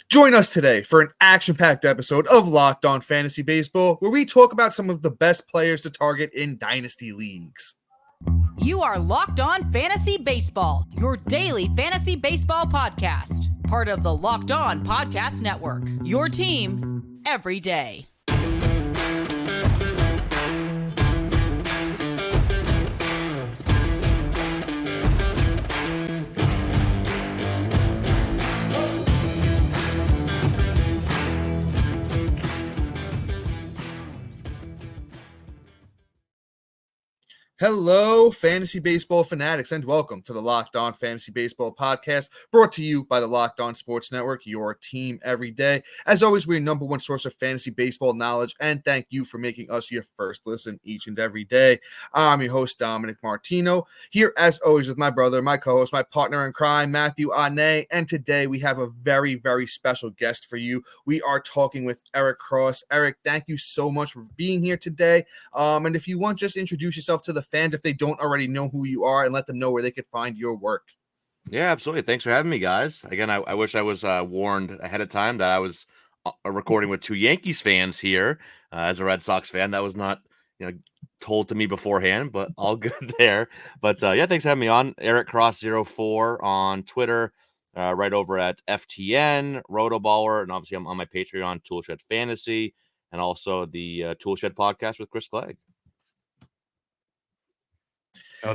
Join us today for an action-packed episode of Locked On Fantasy Baseball, where we talk about some of the best players to target in Dynasty leagues. You are Locked On Fantasy Baseball, your daily fantasy baseball podcast. Part of the Locked On Podcast Network, your team every day. Hello, fantasy baseball fanatics, and welcome to the Locked On Fantasy Baseball podcast, brought to you by the Locked On Sports Network, your team every day. As always, we're your number one source of fantasy baseball knowledge, and thank you for making us your first listen each and every day. I'm your host, Dominic Martino, here as always with my brother, my co-host, my partner in crime, Matthew Ane, and today we have a very, very special guest for you. We are talking with Eric Cross. Eric, thank you so much for being here today, and if you want, just introduce yourself to the fans if they don't already know who you are and let them know where they could find your work. Yeah, absolutely. Thanks for having me, guys. Again, I wish I was warned ahead of time that I was recording with two Yankees fans here. As a Red Sox fan, that was not told to me beforehand, but all good there. But yeah, thanks for having me on. Eric Cross 04 on Twitter, right over at FTN, Rotoballer, and obviously I'm on my Patreon, Toolshed Fantasy, and also the Toolshed podcast with Chris Clegg.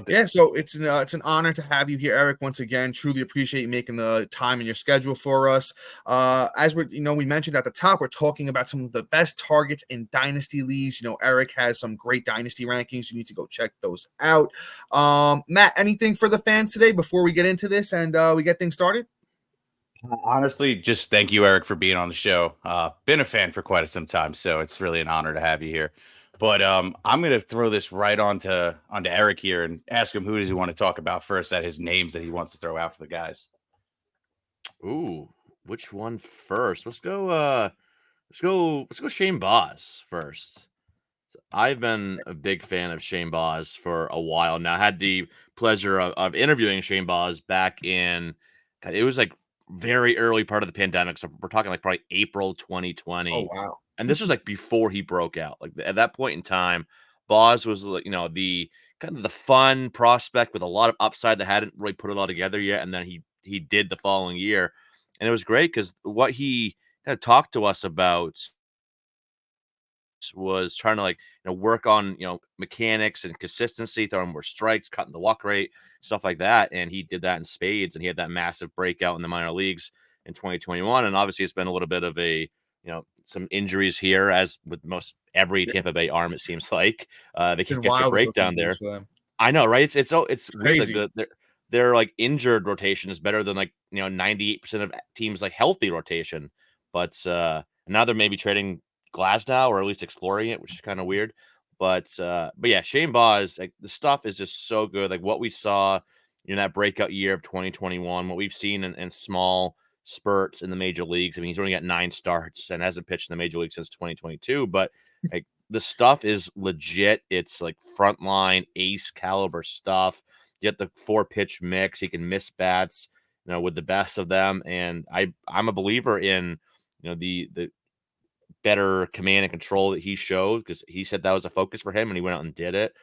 Yeah, so it's an honor to have you here, Eric. Once again, truly appreciate you making the time in your schedule for us. As we mentioned at the top, we're talking about some of the best targets in dynasty leagues. Eric has some great dynasty rankings. You need to go check those out. Matt, anything for the fans today before we get into this and we get things started? Honestly, just thank you, Eric, for being on the show. Been a fan for quite some time, so it's really an honor to have you here. But I'm going to throw this right onto Eric here and ask him who does he want to talk about first at his names that he wants to throw out for the guys. Ooh, which one first? Let's go Shane Baz first. I've been a big fan of Shane Baz for a while now. I had the pleasure of interviewing Shane Baz back in, it was like very early part of the pandemic. So we're talking like probably April 2020. Oh, wow. And this was like before he broke out. Like at that point in time, Baz was like, the kind of the fun prospect with a lot of upside that hadn't really put it all together yet. And then he did the following year. And it was great because what he kind of talked to us about was trying to work on mechanics and consistency, throwing more strikes, cutting the walk rate, stuff like that. And he did that in spades, and he had that massive breakout in the minor leagues in 2021. And obviously it's been a little bit of a some injuries here, as with most every Tampa Bay arm, it seems like they can get a breakdown there. I know, right? It's weird. Like their like injured rotation is better than 98% of teams like healthy rotation. But now they're maybe trading Glasnow, or at least exploring it, which is kind of weird. But yeah, Shane Baz, like the stuff is just so good. Like what we saw in that breakout year of 2021, what we've seen in small spurts in the major leagues. I mean, he's only got 9 starts and hasn't pitched in the major league since 2022, but like the stuff is legit. It's like frontline ace caliber stuff. You get the 4-pitch mix. He can miss bats, with the best of them. And I'm a believer in, the better command and control that he showed, because he said that was a focus for him and he went out and did it.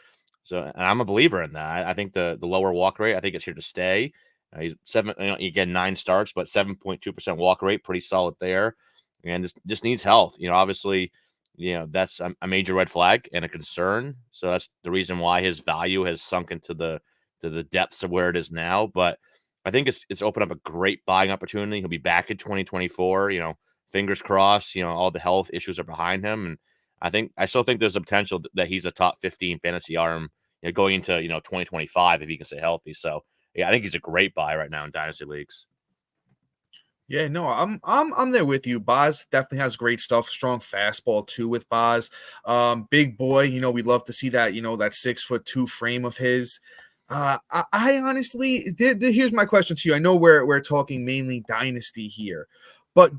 So, and I'm a believer in that. I think the lower walk rate, I think it's here to stay. He's 9 starts, but 7.2% walk rate, pretty solid there. And just needs health. Obviously, that's a major red flag and a concern. So that's the reason why his value has sunk into the depths of where it is now. But I think it's opened up a great buying opportunity. He'll be back in 2024. Fingers crossed. All the health issues are behind him, and I still think there's a potential that he's a top 15 fantasy arm, going into 2025 if he can stay healthy. So. Yeah, I think he's a great buy right now in dynasty leagues. Yeah, no, I'm there with you. Baz definitely has great stuff. Strong fastball too with Baz. Big boy, we love to see that. That 6'2" frame of his. I honestly, here's my question to you. I know we're talking mainly dynasty here, but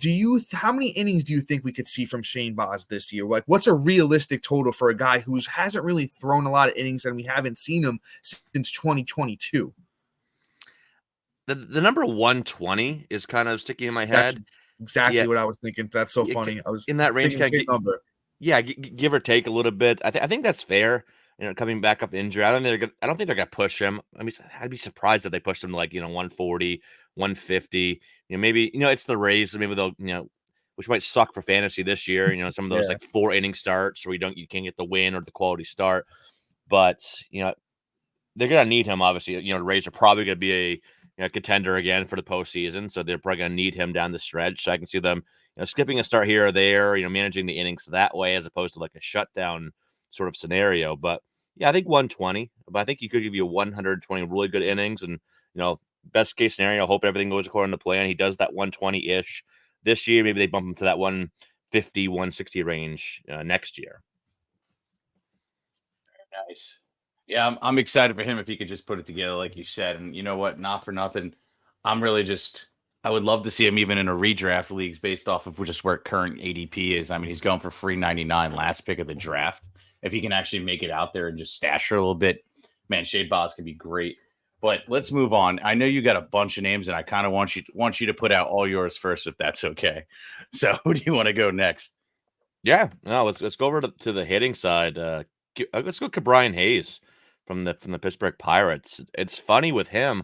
how many innings do you think we could see from Shane Baz this year? Like, what's a realistic total for a guy who hasn't really thrown a lot of innings and we haven't seen him since 2022? The number 120 is kind of sticking in my head. exactly what I was thinking. That's so funny. I was in that range, thinking the same number. Yeah, give or take a little bit. I think that's fair. Coming back up injury, I don't think they're gonna push him. I mean, I'd be surprised if they pushed him to 140, 150. Maybe it's the Rays, so maybe they'll which might suck for fantasy this year. Some of those Yeah. 4-inning starts where you can't get the win or the quality start. But they're gonna need him. Obviously, the Rays are probably gonna be a contender again for the postseason, so they're probably gonna need him down the stretch. So I can see them skipping a start here or there, managing the innings that way as opposed to a shutdown sort of scenario. But yeah, I think 120. But I think he could give you 120 really good innings, and best case scenario, hope everything goes according to plan. He does that 120-ish this year. Maybe they bump him to that 150, 160 range next year. Nice. Yeah, I'm excited for him if he could just put it together, like you said. And you know what? Not for nothing. I would love to see him even in a redraft leagues based off of just where current ADP is. I mean, he's going for free 99 last pick of the draft. If he can actually make it out there and just stash her a little bit, man, Shade Boz could be great. But let's move on. I know you got a bunch of names, and I kind of want you to put out all yours first, if that's okay. So who do you want to go next? Yeah, no, let's go over to the hitting side. Let's go to Brian Hayes from the Pittsburgh Pirates. It's funny with him.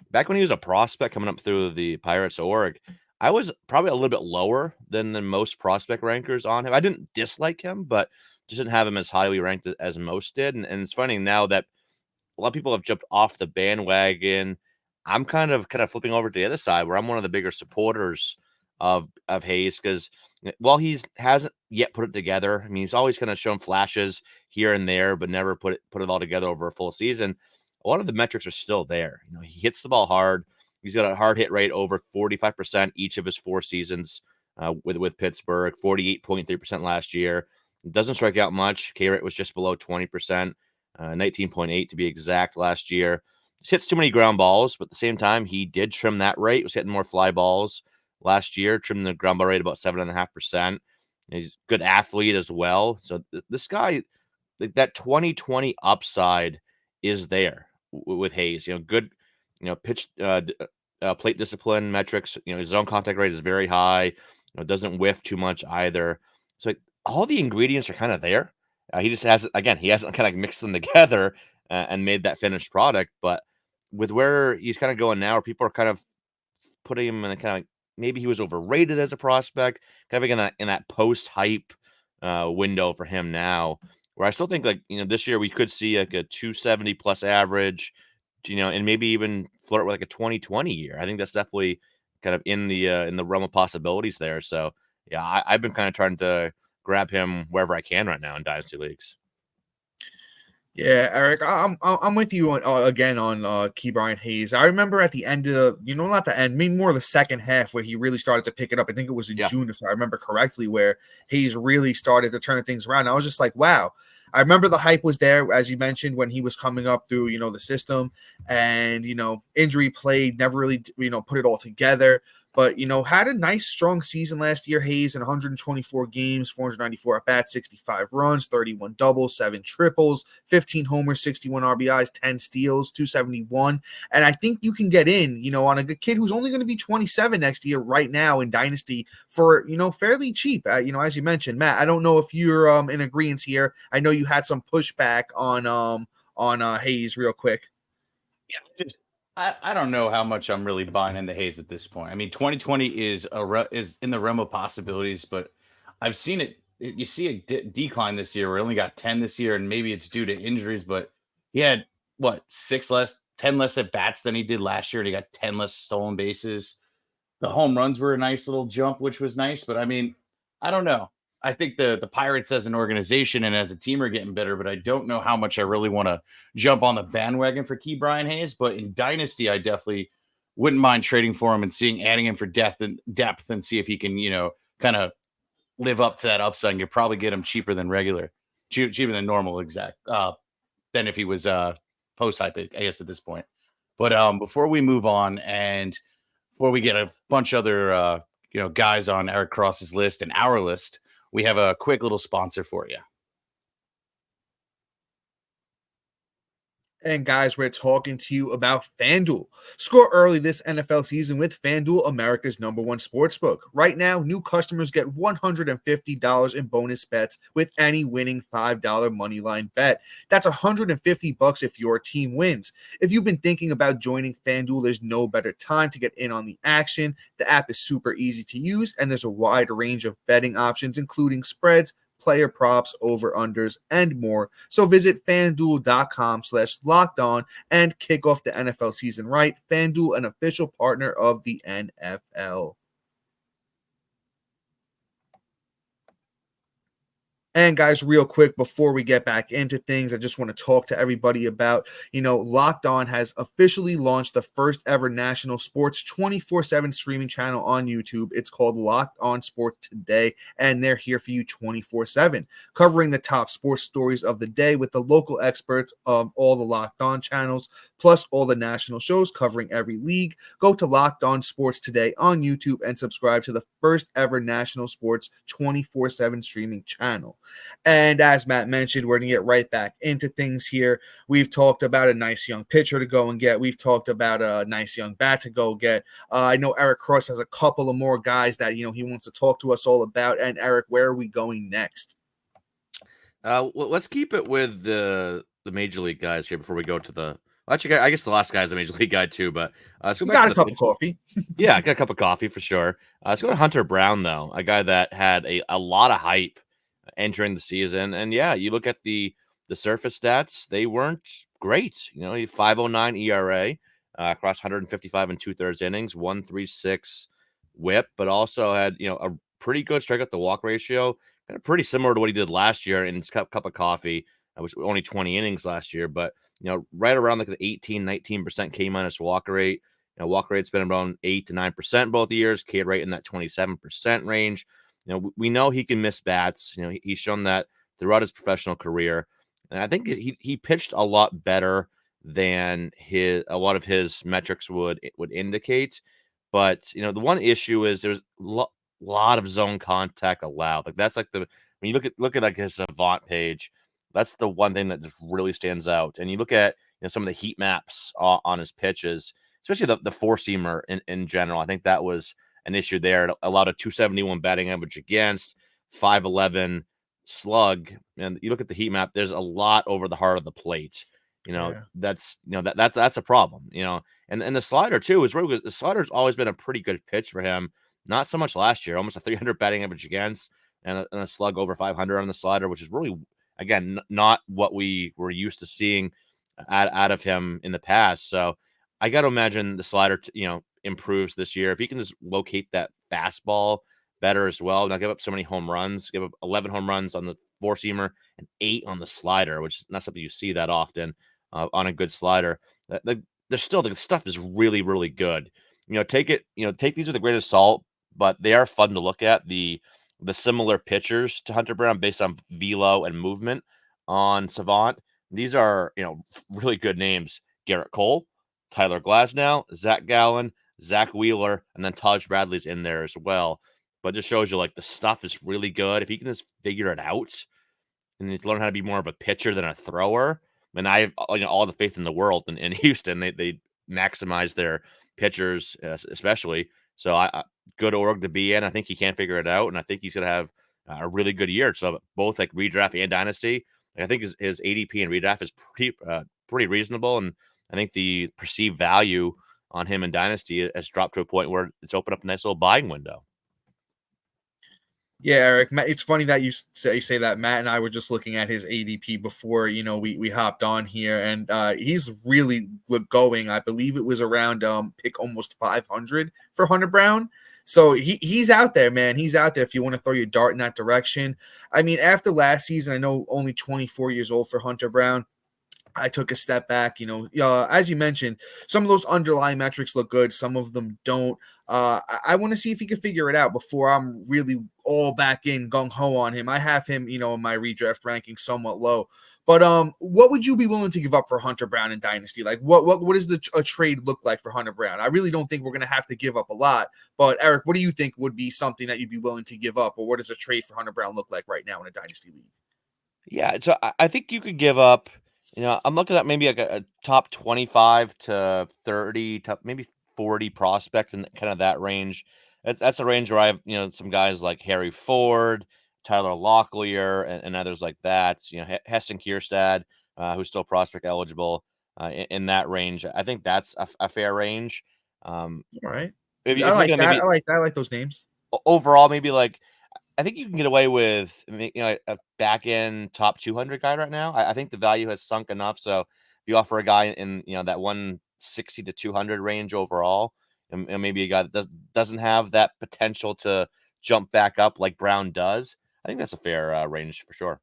Back when he was a prospect coming up through the Pirates org, I was probably a little bit lower than most prospect rankers on him. I didn't dislike him, but just didn't have him as highly ranked as most did. And it's funny now that a lot of people have jumped off the bandwagon. I'm kind of flipping over to the other side where I'm one of the bigger supporters of Hayes because while he hasn't yet put it together, I mean, he's always kind of shown flashes here and there, but never put it all together over a full season. A lot of the metrics are still there. He hits the ball hard. He's got a hard hit rate over 45% each of his 4 seasons with Pittsburgh, 48.3% last year. Doesn't strike out much. K rate was just below 20%, 19.8 to be exact last year. Just hits too many ground balls, but at the same time, he did trim that rate. Was hitting more fly balls last year, trimmed the ground ball rate about 7.5%. He's a good athlete as well. So this guy, that 2020 upside is there with Hayes. Good, pitch, plate discipline metrics. His zone contact rate is very high. Doesn't whiff too much either. So all the ingredients are kind of there. He just hasn't kind of mixed them together and made that finished product. But with where he's kind of going now, where people are kind of putting him in a kind of maybe he was overrated as a prospect, kind of in that post hype window for him now, where I still think this year we could see a 270 plus average, and maybe even flirt with a 2020 year. I think that's definitely kind of in the realm of possibilities there. So yeah, I've been kind of trying to grab him wherever I can right now in dynasty leagues. Yeah, Eric, I'm with you again on Key Brian Hayes. I remember at the end of not the end, maybe more the second half where he really started to pick it up. I think it was in June, if I remember correctly, where Hayes really started to turn things around. I was just like, wow. I remember the hype was there, as you mentioned, when he was coming up through the system, and injury played, never really put it all together. But, had a nice, strong season last year. Hayes in 124 games, 494 at-bats, 65 runs, 31 doubles, 7 triples, 15 homers, 61 RBIs, 10 steals, 271. And I think you can get in, on a good kid who's only going to be 27 next year right now in Dynasty for, fairly cheap. As you mentioned, Matt, I don't know if you're in agreement here. I know you had some pushback on Hayes real quick. Yeah, I don't know how much I'm really buying into Hayes at this point. I mean, 2020 is in the realm of possibilities, but I've seen it. You see a decline this year. We only got 10 this year, and maybe it's due to injuries, but he had 10 less at bats than he did last year, and he got 10 less stolen bases. The home runs were a nice little jump, which was nice, but I mean, I don't know. I think the Pirates as an organization and as a team are getting better, but I don't know how much I really want to jump on the bandwagon for Key Brian Hayes. But in Dynasty, I definitely wouldn't mind trading for him and adding him for depth and see if he can, kind of live up to that upside. And you probably get him cheaper than normal, than if he was post hype, I guess, at this point. But before we move on and before we get a bunch of other guys on Eric Cross's list and our list, we have a quick little sponsor for you. And guys, we're talking to you about FanDuel. Score early this NFL season with FanDuel, America's #1 sportsbook. Right now, new customers get $150 in bonus bets with any winning $5 moneyline bet. That's $150 if your team wins. If you've been thinking about joining FanDuel, there's no better time to get in on the action. The app is super easy to use, and there's a wide range of betting options, including spreads, player props, over-unders, and more. So visit FanDuel.com/lockedon and kick off the NFL season right. FanDuel, an official partner of the NFL. And guys, real quick, before we get back into things, I just want to talk to everybody about, Locked On has officially launched the first ever national sports 24/7 streaming channel on YouTube. It's called Locked On Sports Today, and they're here for you 24/7, covering the top sports stories of the day with the local experts of all the Locked On channels, plus all the national shows covering every league. Go to Locked On Sports Today on YouTube and subscribe to the first ever national sports 24/7 streaming channel. And as Matt mentioned, we're going to get right back into things here. We've talked about a nice young pitcher to go and get. We've talked about a nice young bat to go get. I know Eric Cross has a couple of more guys that, he wants to talk to us all about. And Eric, where are we going next? Well, let's keep it with the major league guys here before we go to the. Actually, I guess the last guy is a major league guy too, but let's go back got to a cup of coffee. Yeah, I got a cup of coffee for sure. Let's go to Hunter Brown, though, a guy that had a lot of hype entering the season. And yeah, you look at the surface stats, they weren't great. 5.09 ERA across 155 and 2/3 innings, 1.36 whip, but also had, a pretty good strikeout to walk ratio, kind of pretty similar to what he did last year in his cup of coffee, which was only 20 innings last year, but, right around like the 18-19% K minus walk rate. Walk rate's been around 8 to 9% both years, K rate in that 27% range. We know he can miss bats. He's shown that throughout his professional career. And I think he pitched a lot better than a lot of his metrics would indicate. But, the one issue is there's a lot of zone contact allowed. Like that's like when you look at like his Savant page, that's the one thing that just really stands out. And you look at some of the heat maps on his pitches, especially the four-seamer in general. I think that was an issue there. It allowed a 271 batting average against, 511 slug. And you look at the heat map, there's a lot over the heart of the plate. That's a problem. And the slider too is really good. The slider's always been a pretty good pitch for him. Not so much last year, almost a 300 batting average against, and a slug over 500 on the slider, which is really, again, not what we were used to seeing out of him in the past. So I got to imagine the slider, improves this year. If he can just locate that fastball better as well, not give up so many home runs, give up 11 home runs on the four-seamer and 8 on the slider, which is not something you see that often on a good slider. There's still, the stuff is really, really good. Take these with a grain of salt, but they are fun to look at. The similar pitchers to Hunter Brown based on velo and movement on Savant. These are, really good names. Garrett Cole, Tyler Glasnow, Zach Gallen, Zach Wheeler, and then Taj Bradley's in there as well. But it just shows you, like, the stuff is really good. If he can just figure it out and learn how to be more of a pitcher than a thrower, and I have all the faith in the world in Houston. They maximize their pitchers, especially. So I good org to be in. I think he can figure it out, and I think he's going to have a really good year. So both like redraft and dynasty, I think his ADP and redraft is pretty reasonable, and I think the perceived value on him in dynasty has dropped to a point where it's opened up a nice little buying window. Yeah, Eric, it's funny that you say that. Matt and I were just looking at his ADP before, we hopped on here, and he's really going. I believe it was around pick almost 500 for Hunter Brown. So he's out there, man. He's out there if you want to throw your dart in that direction. I mean, after last season, I know only 24 years old for Hunter Brown. I took a step back, as you mentioned, some of those underlying metrics look good. Some of them don't. I want to see if he can figure it out before I'm really all back in gung-ho on him. I have him, in my redraft ranking somewhat low. But what would you be willing to give up for Hunter Brown in Dynasty? Like, what does a trade look like for Hunter Brown? I really don't think we're going to have to give up a lot. But, Eric, what do you think would be something that you'd be willing to give up? Or what does a trade for Hunter Brown look like right now in a Dynasty league? Yeah, so I think you could give up I'm looking at maybe like a top 25 to 30, top maybe 40 prospect in kind of that range. That's a range where I have, some guys like Harry Ford, Tyler Locklear, and others like that. Heston Kierstad, who's still prospect eligible in that range. I think that's a fair range. All right. If I you're like looking at that. maybe I like those names. overall, maybe like I think you can get away with a back end top 200 guy right now. I think the value has sunk enough. So if you offer a guy in that 160 to 200 range overall, and maybe a guy that doesn't have that potential to jump back up like Brown does, I think that's a fair range for sure.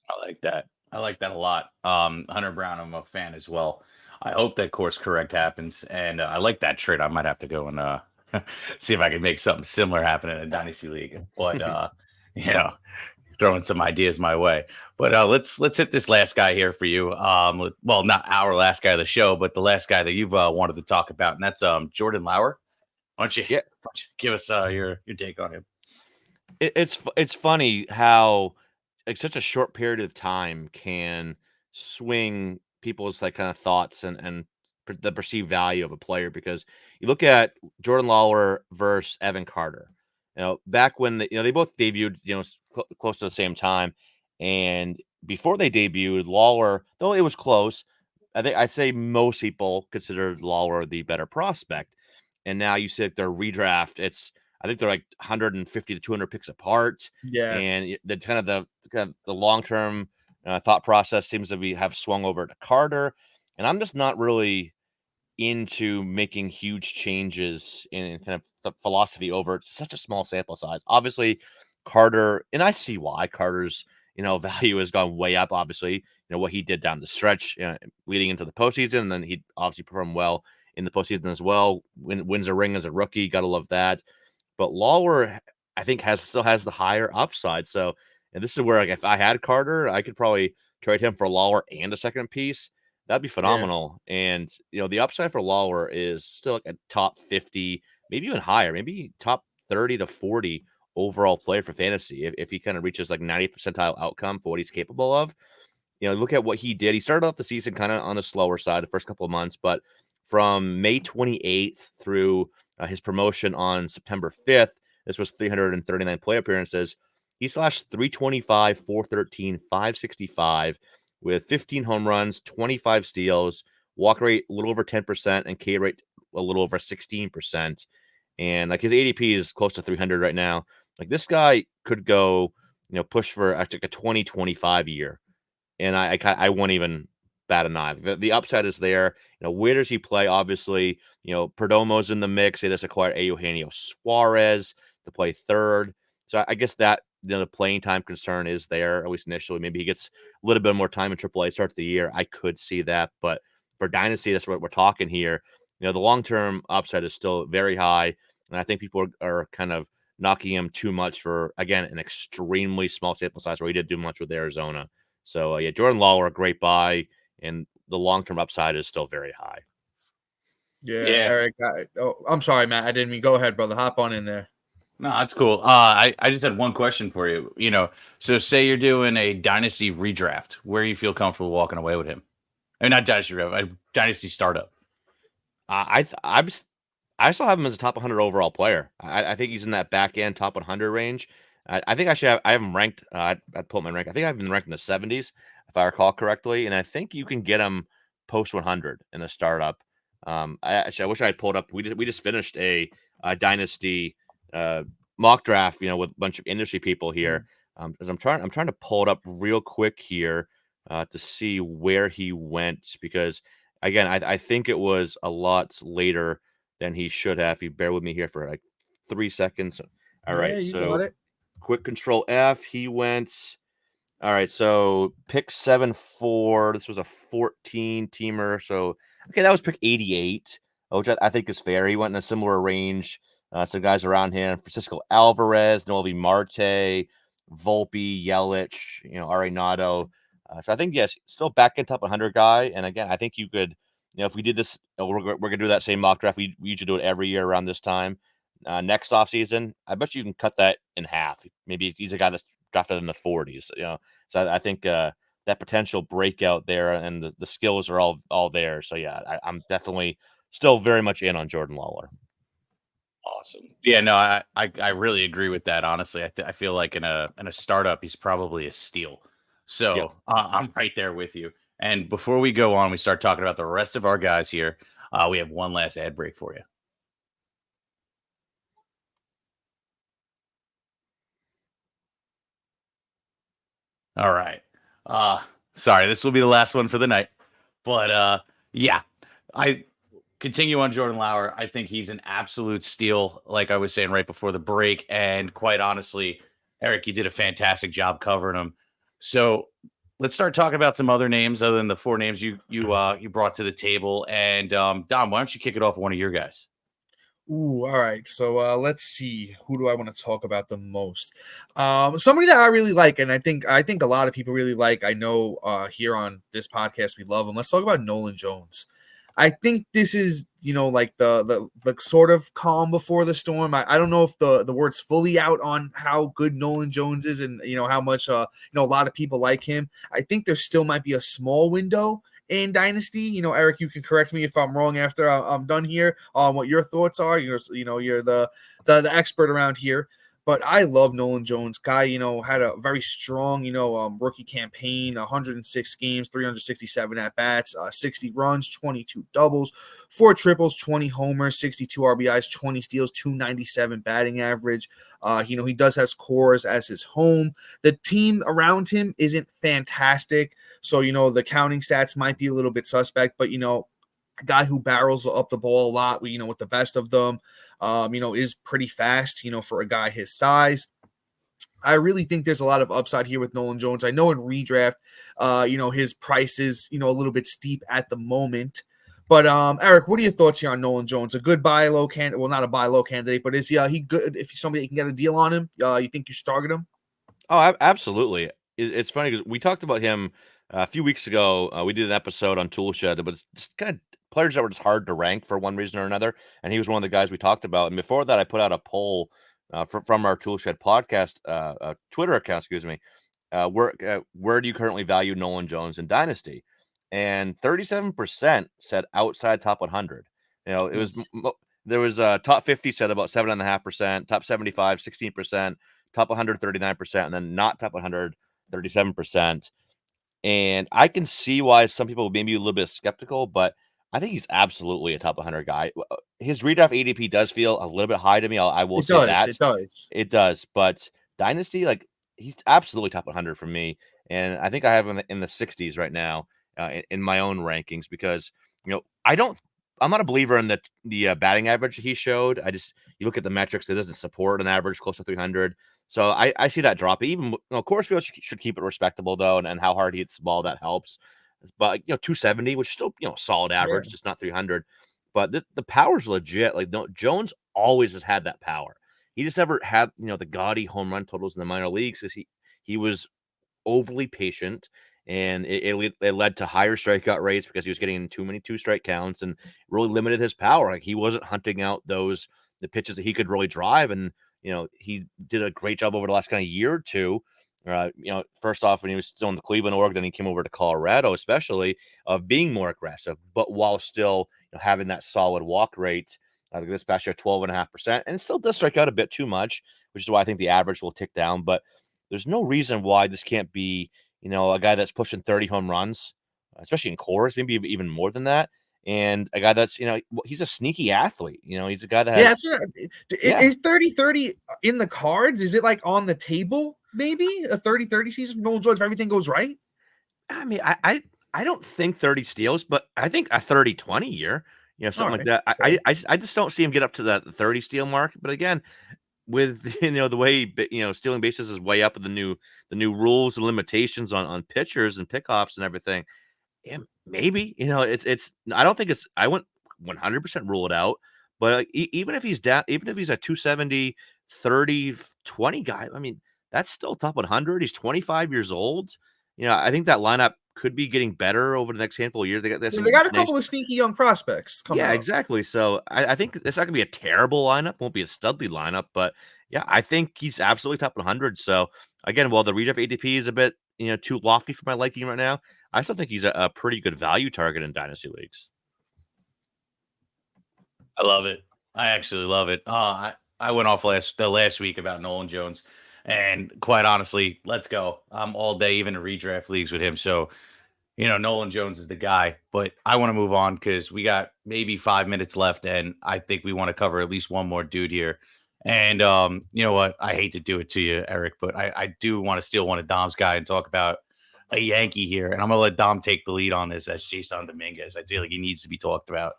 I like that. I like that a lot. Hunter Brown, I'm a fan as well. I hope that course correct happens, and I like that trade. I might have to go and see if I can make something similar happen in a dynasty league. But you know, throwing some ideas my way. But let's hit this last guy here for you. Well, not our last guy of the show, but the last guy that you've wanted to talk about, and that's Jordan Lowrie. Why don't you give us your take on him? It's funny how like such a short period of time can swing people's like kind of thoughts and the perceived value of a player because you look at Jordan Lawler versus Evan Carter. Back when they both debuted, close to the same time, and before they debuted, Lawler, though it was close, I think I'd say most people considered Lawler the better prospect. And now you see like their redraft, I think they're like 150 to 200 picks apart. Yeah. And the kind of the long term thought process seems to have swung over to Carter, and I'm just not really into making huge changes in kind of the philosophy over such a small sample size. Obviously, Carter, and I see why Carter's value has gone way up. Obviously, what he did down the stretch leading into the postseason, and then he obviously performed well in the postseason as well. Wins a ring as a rookie, gotta love that. But Lawler, I think, still has the higher upside. So, and this is where, like, if I had Carter, I could probably trade him for Lawler and a second piece. That'd be Yeah. phenomenal. And the upside for Lawler is still like a top 50, maybe even higher, maybe top 30 to 40 overall player for fantasy if he kind of reaches like 90th percentile outcome for what he's capable of. Look at what he did. He started off the season kind of on the slower side the first couple of months, but from May 28th through his promotion on September 5th, this was 339 play appearances. He slashed 325, 413, 565 with 15 home runs, 25 steals, walk rate a little over 10%, and K rate a little over 16%. And like his ADP is close to 300 right now. Like this guy could go, push for actually a 2025 year. And I won't even bat an eye. The upside is there. Where does he play? Obviously, Perdomo's in the mix. They just acquired Eugenio Suarez to play third. So I guess that the playing time concern is there, at least initially. Maybe he gets a little bit more time in AAA start of the year. I could see that. But for Dynasty, that's what we're talking here. The long-term upside is still very high. And I think people are kind of knocking him too much for, again, an extremely small sample size where he did do much with Arizona. So, yeah, Jordan Lawler, a great buy, and the long-term upside is still very high. Yeah, Eric. I'm sorry, Matt. I didn't mean. Go ahead, brother. Hop on in there. No, that's cool. I just had one question for you. So say you're doing a dynasty redraft, where you feel comfortable walking away with him? I mean, not dynasty redraft, a dynasty startup. I still have him as a top 100 overall player. I think he's in that back end top 100 range. I think I have him ranked. I'd pull up my rank. I think I've been ranked in the 70s, if I recall correctly. And I think you can get him post 100 in a startup. I wish I had pulled up. We just finished a dynasty mock draft, with a bunch of industry people here. As I'm trying to pull it up real quick here to see where he went because again, I think it was a lot later than he should have. If you bear with me here for like 3 seconds. All right, you so got it. quick control F. He went. All right, so pick 7-4. This was a 14 teamer. So okay, that was pick 88, which I think is fair. He went in a similar range. Some guys around him: Francisco Alvarez, Noel Marte, Volpe, Yelich, Arenado. So I think yes, still back in top 100 guy. And again, I think you could. If we did this, we're gonna do that same mock draft. We usually do it every year around this time. Next off season, I bet you can cut that in half. Maybe he's a guy that's drafted in the 40s. So I think that potential breakout there, and the skills are all there. So yeah, I'm definitely still very much in on Jordan Lawler. Awesome. Yeah, no, I really agree with that. Honestly, I feel like in a startup, he's probably a steal. Yep. So I'm right there with you. And before we go on, we start talking about the rest of our guys here. We have one last ad break for you. All right. Sorry, this will be the last one for the night. But yeah, I continue on Jordan Lawler. I think he's an absolute steal, like I was saying right before the break. And quite honestly, Eric, you did a fantastic job covering him. So let's start talking about some other names other than the four names you brought to the table. And Dom, why don't you kick it off with one of your guys? Ooh, all right. So let's see. Who do I want to talk about the most? Somebody that I really like, and I think a lot of people really like. I know here on this podcast we love him. Let's talk about Nolan Jones. I think this is, like the sort of calm before the storm. I don't know if the word's fully out on how good Nolan Jones is, and how much a lot of people like him. I think there still might be a small window in Dynasty. Eric, you can correct me if I'm wrong after I'm done here on what your thoughts are. You're the expert around here. But I love Nolan Jones. Guy, had a very strong, rookie campaign, 106 games, 367 at-bats, 60 runs, 22 doubles, 4 triples, 20 homers, 62 RBIs, 20 steals, 297 batting average. He does has Coors as his home. The team around him isn't fantastic. So, the counting stats might be a little bit suspect, but, a guy who barrels up the ball a lot, with the best of them, is pretty fast, for a guy his size. I really think there's a lot of upside here with Nolan Jones. I know in redraft, his price is, a little bit steep at the moment. But Eric, what are your thoughts here on Nolan Jones? A good buy low candidate? Well, not a buy low candidate, but is he good? If somebody can get a deal on him, you think you should target him? Oh, absolutely. It's funny because we talked about him a few weeks ago. We did an episode on Toolshed, but it's just kind of players that were just hard to rank for one reason or another. And he was one of the guys we talked about. And before that, I put out a poll from our Toolshed podcast Twitter account, excuse me. Where do you currently value Nolan Jones in Dynasty? And 37% said outside top 100. It was there was top 50 said about 7.5%, top 75 16%, top 100 39%, and then not top 100 37%. And I can see why some people may be a little bit skeptical, but I think he's absolutely a top 100 guy. His redraft ADP does feel a little bit high to me. I will say that it does, but Dynasty, like he's absolutely top 100 for me, and I think I have him in the 60s right now in my own rankings because I'm not a believer in the batting average he showed. You look at the metrics, it doesn't support an average close to 300. So I see that drop. Even Coors should keep it respectable though, and how hard he hits the ball that helps. But 270, which is still solid average, just not 300. But the power's legit. Like Jones always has had that power. He just never had the gaudy home run totals in the minor leagues because he was overly patient, and it led to higher strikeout rates because he was getting in too many 2-strike counts and really limited his power. Like he wasn't hunting out the pitches that he could really drive, and he did a great job over the last kind of year or two. First off, when he was still in the Cleveland org, then he came over to Colorado, especially of being more aggressive, but while still having that solid walk rate. This past year, 12.5%, and it still does strike out a bit too much, which is why I think the average will tick down. But there's no reason why this can't be, a guy that's pushing 30 home runs, especially in Coors, maybe even more than that. And a guy that's, he's a sneaky athlete. He's a guy that has. Is 30-30 in the cards? Is it like on the table? Maybe a 30-30 season for Nolan Jones if everything goes right? I mean, I don't think 30 steals, but I think a 30-20 year, something like that. I just don't see him get up to that 30 steal mark. But again, with the way stealing bases is way up with the new rules and limitations on pitchers and pickoffs and everything. Yeah, maybe it's I don't think it's I wouldn't 100% rule it out, but even if he's down, even if he's a 270 30 20 guy, I mean that's still top 100. He's 25 years old. I think that lineup could be getting better over the next handful of years. They got a couple of sneaky young prospects coming up. Exactly. So I think it's not gonna be a terrible lineup, won't be a studly lineup, but yeah, I think he's absolutely top 100. So again, while the redraft ADP is a bit too lofty for my liking right now. I still think he's a pretty good value target in dynasty leagues. I love it. I actually love it. I went off last week about Nolan Jones, and quite honestly, let's go. I'm all day, even in redraft leagues with him. So, Nolan Jones is the guy. But I want to move on because we got maybe 5 minutes left, and I think we want to cover at least one more dude here. And you know what? I hate to do it to you, Eric, but I do want to steal one of Dom's guy and talk about a Yankee here. And I'm gonna let Dom take the lead on this as Json Dominguez. I feel like he needs to be talked about.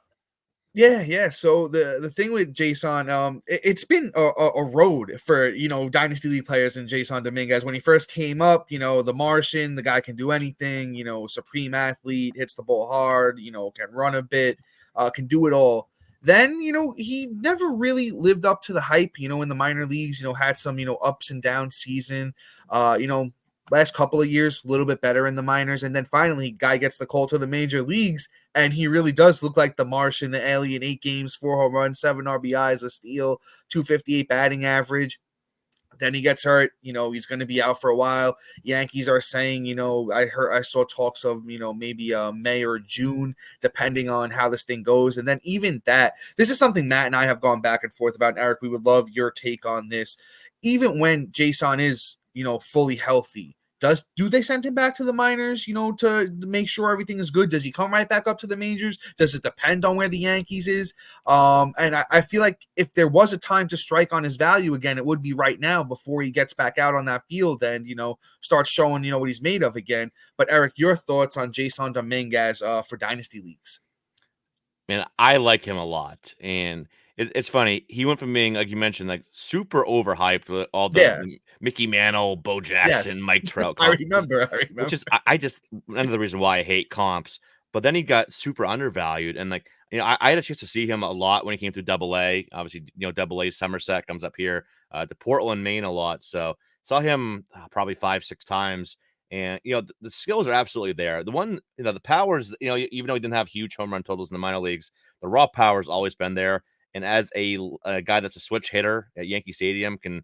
Yeah. So the thing with Json, it's been a road for dynasty league players and Json Dominguez. When he first came up, the Martian, the guy can do anything. Supreme athlete, hits the ball hard. Can run a bit, can do it all. Then he never really lived up to the hype. In the minor leagues, had some ups and downs season. Last couple of years, a little bit better in the minors, and then finally, guy gets the call to the major leagues. And he really does look like the Martian, the alien. 8 games, 4 home runs, 7 RBIs, a steal, 258 batting average. Then he gets hurt. He's going to be out for a while. Yankees are saying, I saw talks of, maybe May or June, depending on how this thing goes. And then even that, this is something Matt and I have gone back and forth about. And Eric, we would love your take on this. Even when Json is, fully healthy, do they send him back to the minors, to make sure everything is good? Does he come right back up to the majors? Does it depend on where the Yankees is? And I feel like if there was a time to strike on his value again, it would be right now before he gets back out on that field and, starts showing, what he's made of again. But Eric, your thoughts on Json Dominguez for dynasty leagues? Man, I like him a lot. And it's funny. He went from being, like you mentioned, like super overhyped with all the Mickey Mantle, Bo Jackson, Mike Trout I comps. remember. Which is, I just, another reason why I hate comps. But then he got super undervalued. And like, I had a chance to see him a lot when he came through AA. Obviously, AA Somerset comes up here to Portland, Maine a lot. So saw him probably 5-6 times. And, the skills are absolutely there. The one, the powers, even though he didn't have huge home run totals in the minor leagues, the raw power has always been there. And as a guy that's a switch hitter at Yankee Stadium can,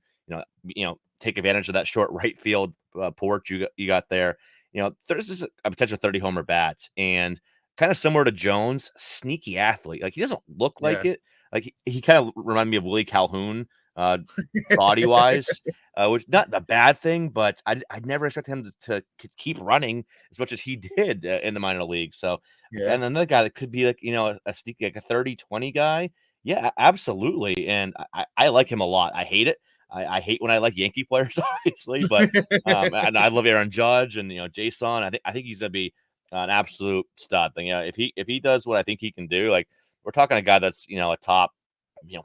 take advantage of that short right field porch you got there. There's just a potential 30 homer bats and kind of similar to Jones, sneaky athlete. Like he doesn't look like it. Like he kind of reminded me of Willie Calhoun body wise, which not a bad thing, but I'd never expected him to keep running as much as he did in the minor league. So, and another guy that could be like, a sneaky, like a 30-20 guy. Yeah, absolutely. And I like him a lot. I hate it. I hate when I like Yankee players, obviously, but and I love Aaron Judge and Json. I think he's gonna be an absolute stud thing. If he does what I think he can do, like we're talking a guy that's a top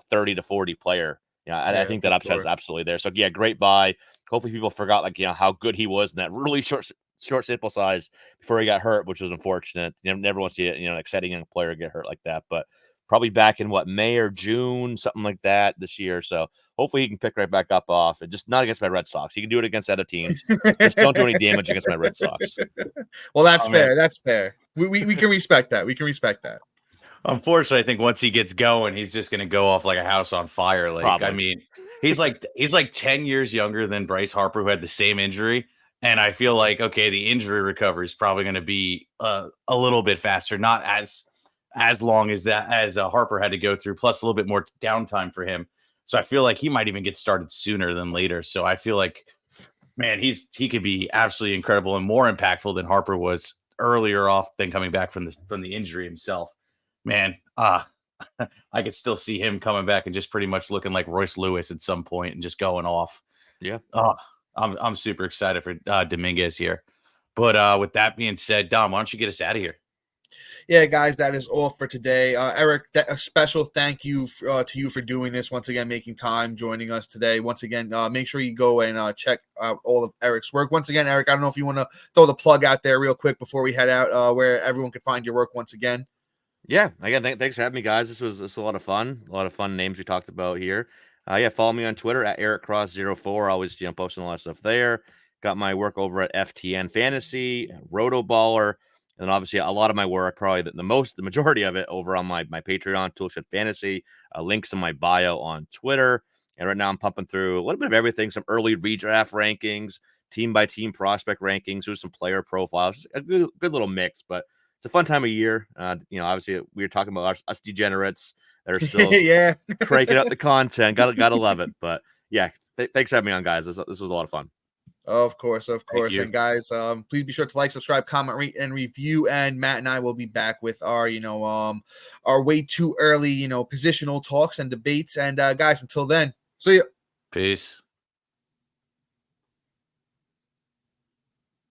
30 to 40 player. I think that upside is absolutely there. So yeah, great buy. Hopefully people forgot how good he was in that really short sample size before he got hurt, which was unfortunate. Never want to see an exciting young player get hurt like that, but probably back in May or June, something like that this year. So hopefully he can pick right back up off and just not against my Red Sox. He can do it against other teams. Just don't do any damage against my Red Sox. Well, that's fair. Man. That's fair. We can respect that. We can respect that. Unfortunately, I think once he gets going, he's just going to go off like a house on fire. Like, probably. I mean, he's like 10 years younger than Bryce Harper, who had the same injury. And I feel like, okay, the injury recovery is probably going to be a little bit faster, not as long as Harper had to go through, plus a little bit more downtime for him. So I feel like he might even get started sooner than later. So I feel like, man, he could be absolutely incredible and more impactful than Harper was earlier off than coming back from the injury himself. Man, I could still see him coming back and just pretty much looking like Royce Lewis at some point and just going off. Yeah. I'm super excited for Dominguez here. But with that being said, Dom, why don't you get us out of here? Yeah, guys, that is all for today. Eric, a special thank you to you for doing this once again, making time, joining us today. Once again, make sure you go and check out all of Eric's work. Once again, Eric, I don't know if you want to throw the plug out there real quick before we head out, where everyone can find your work once again. Yeah, again, thanks for having me, guys. This was a lot of fun. A lot of fun names we talked about here. Follow me on Twitter at EricCross04. Always posting a lot of stuff there. Got my work over at FTN Fantasy, Rotoballer, and obviously a lot of my work, probably the majority of it, over on my Patreon, Toolshed Fantasy. Links in my bio on Twitter. And right now I'm pumping through a little bit of everything, some early redraft rankings, team by team prospect rankings, do some player profiles, just a good little mix. But it's a fun time of year. Obviously we were talking about us degenerates that are still cranking out the content. Gotta love it. But yeah, thanks for having me on, guys. This was a lot of fun. Of course. And guys, please be sure to like, subscribe, comment, rate, and review. And Matt and I will be back with our, our way too early, positional talks and debates. And guys, until then, see ya. Peace.